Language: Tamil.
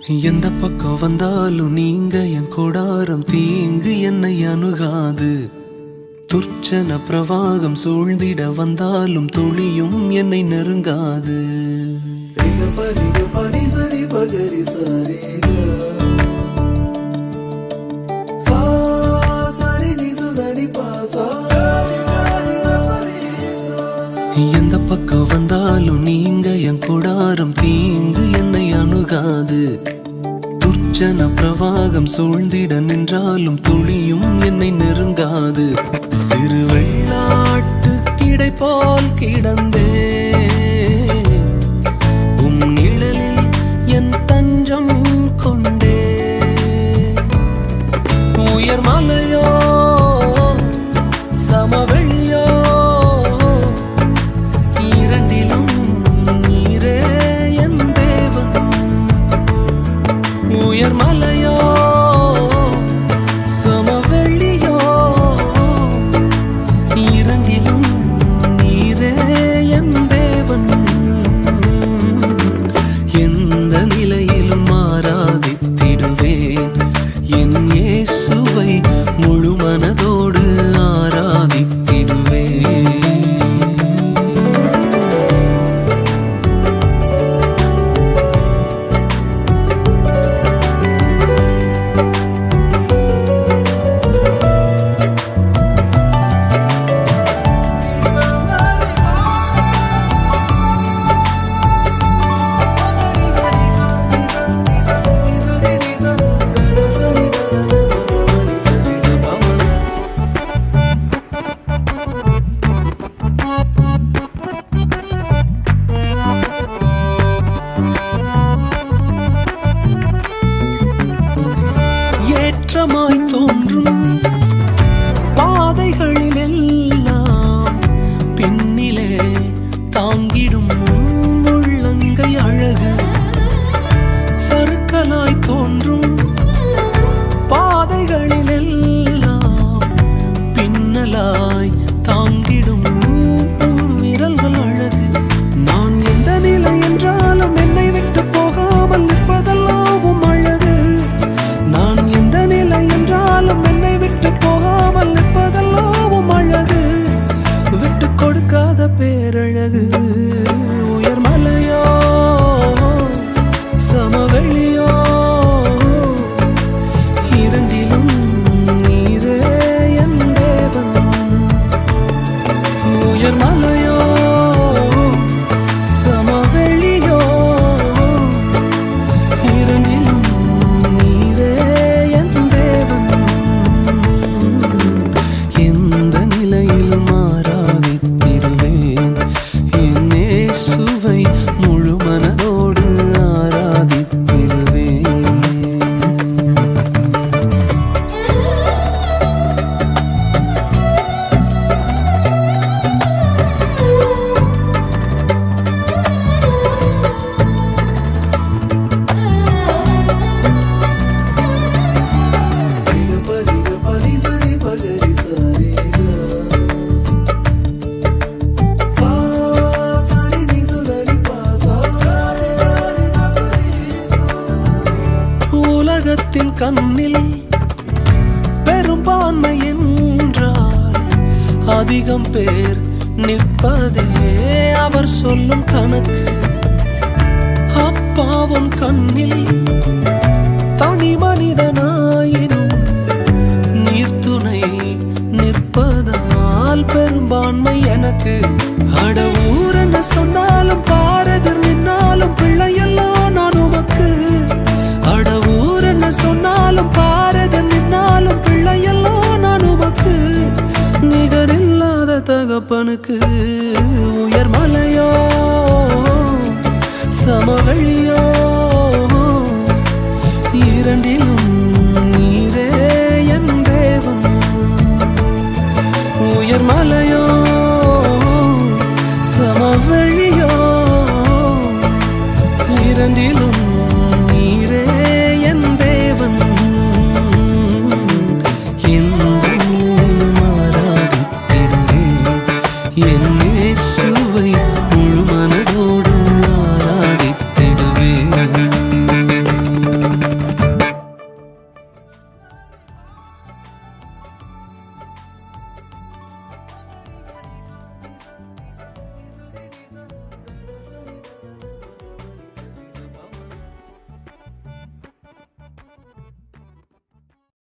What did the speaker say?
எந்த பக்கம் வந்தாலும் நீங்க என் கூடாரம் தீங்கு என்னை அணுகாது. துர்ச்சன பிரவாகம் சூழ்ந்திட வந்தாலும் துளியும் என்னை நெருங்காது. எந்த பக்கம் வந்தாலும் நீங்க என் கூடாரம் தீங்கு என்னை அணுகாது. துர்ச்சன பிரவாகம் சூழ்ந்திட நின்றாலும் துளியும் என்னை நெருங்காது. சிறு வெள்ளாட்டு கிடை போல் கிடந்தே உம் நிழலில் என் தஞ்சம் கொண்டே. உயர் மலையோ சமவெளியோ இரண்டிலும் நீரே என் தேவன். உயர் மலையோ சமவெளியோ இரண்டிலும் நீரே என் தேவன். எந்த நிலையிலும் ஆராதித்திடுவேன் என் இயேசுவை முழு மனதோடு ஆராதித்திடுவேன். ஏற்றமாய் தோன்றும் பாதைகளில் எல்லாம் பின்னிலே தாங்கிடும் உள்ளங்கை அழகு. சறுக்கலாய் தோன்றும் பாதைகளில் எல்லாம் பின்னலாய் தாங்கிடும் விரல்கள் அழகு. நான் எந்த நிலை என்றாலும் என்னை விட்டு போகாமல் நிற்பதெல்லாம் அழகு. நான் எந்த நிலை என்றாலும் என்னை விட்டு போகாமல் நிற்பதெல்லாம் அழகு. விட்டு கொடுக்காத பேரழகு. உயர் மலையோ சமவெளியோ இரண்டிலும் நீரே என் தேவன். உயர் மலையோ சமவெளியோ இரண்டிலும் நீரே என் தேவன். எந்த நிலையிலும் ஆராதித்திடுவேன் என் இயேசுவை முழு மனதோடு ஆராதித்திடுவேன். உலகத்தின் கண்ணில் பெரும்பான்மை என்றால் அதிகம் பேர் நிற்பதே அவர் சொல்லும் கணக்கு. அப்பாவும் கண்ணில் தனி மனிதனாயினும் நீர்த்துணை நிற்பதால் பெரும்பான்மை எனக்கு. அடவூர் என்ன சொன்னாலும் பாரதிர் நின்னாலும் பிள்ளையெல்லாம் நான் உமக்கு. அடவூர் என்ன சொன்னாலும் பாரதிர் நின்னாலும் பிள்ளையெல்லாம் நான் உமக்கு. நிகரில்லாத தகப்பனுக்கு. உயர் மலையோ சமவெளியோ இரண்டிலும் நீரே என் தேவன். உயர் மலையோ சமவெளியோ இரண்டிலும் நீரே என் தேவன். எந்த நிலையிலும் ஆராதித்திடுவேன் என் இயேசுவை